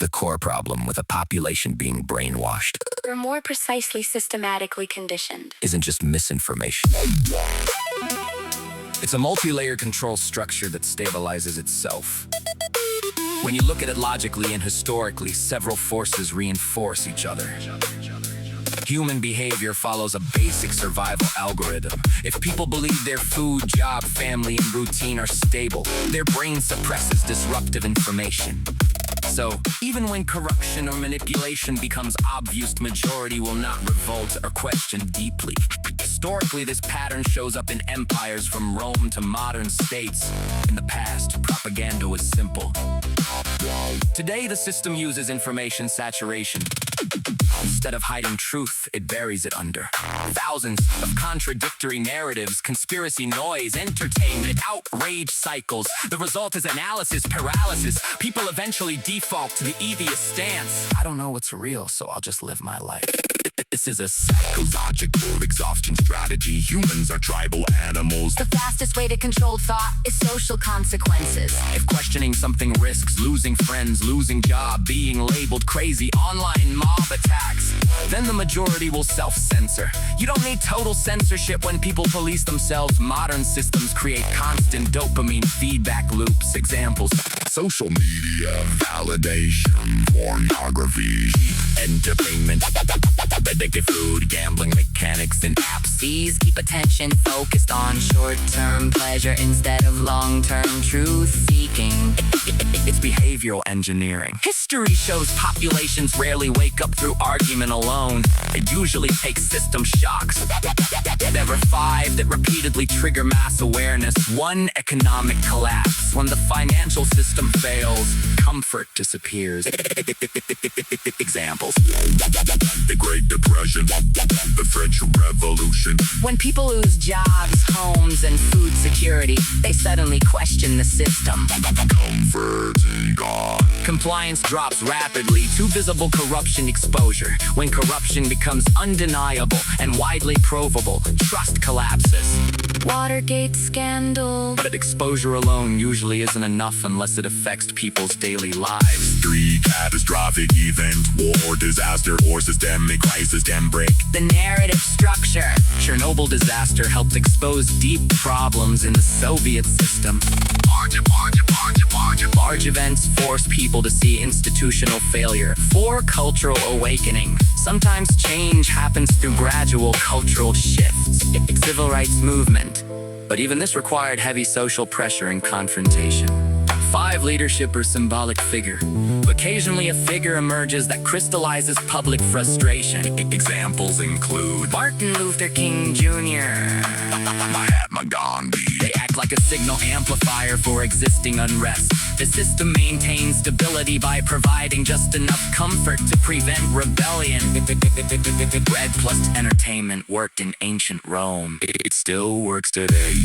the core problem with a population being brainwashed Or more precisely, systematically conditioned. isn't just misinformation. It's a multi-layer control structure that stabilizes itself. When you look at it logically and historically, several forces reinforce each other. Human behavior follows a basic survival algorithm. If people believe their food, job, family, and routine are stable, their brain suppresses disruptive information. So, even when corruption or manipulation becomes obvious, majority will not revolt or question deeply. Historically, this pattern shows up in empires from Rome to modern states. In the past, propaganda was simple. Today, the system uses information saturation. Instead of hiding truth, it buries it under thousands of contradictory narratives, conspiracy noise, entertainment, outrage cycles. The result is analysis paralysis. People eventually default to the easiest stance. I don't know what's real, so I'll just live my life. This is a psychological exhaustion strategy. Humans are tribal animals. The fastest way to control thought is social consequences. If questioning something risks losing friends, losing job, being labeled crazy, online mob attacks, then the majority will self-censor. You don't need total censorship when people police themselves. Modern systems create constant dopamine feedback loops. Examples: social media, validation, pornography, entertainment, addictive food, gambling mechanics, and apps. These keep attention focused on short-term pleasure instead of long-term truth-seeking. It's behavioral engineering. History shows populations rarely wake up through argument alone. It usually takes system shocks. There are 5 that repeatedly trigger mass awareness. 1, economic collapse. When the financial system fails, comfort disappears. Examples: the Great Depression, the French Revolution. When people lose jobs, homes, and food security, they suddenly question the system. Comfort gone. Compliance drops rapidly. Too visible corruption exposure. When corruption becomes undeniable and widely provable, trust collapses. Watergate scandal. But exposure alone usually isn't enough unless it affects people's daily lives. 3 catastrophic events: war, disaster, or systemic crisis can break The narrative structure. Chernobyl disaster helped expose deep problems in the Soviet system. Large events force people to see institutional failure. 4, cultural awakening. Sometimes change happens through gradual cultural shifts. Civil rights movement. But even this required heavy social pressure and confrontation. 5, leadership or symbolic figure. Occasionally a figure emerges that crystallizes public frustration. Examples include Martin Luther King Jr. Mahatma Gandhi. They act like a signal amplifier for existing unrest. The system maintains stability by providing just enough comfort to prevent rebellion. Bread plus entertainment worked in ancient Rome. It still works today.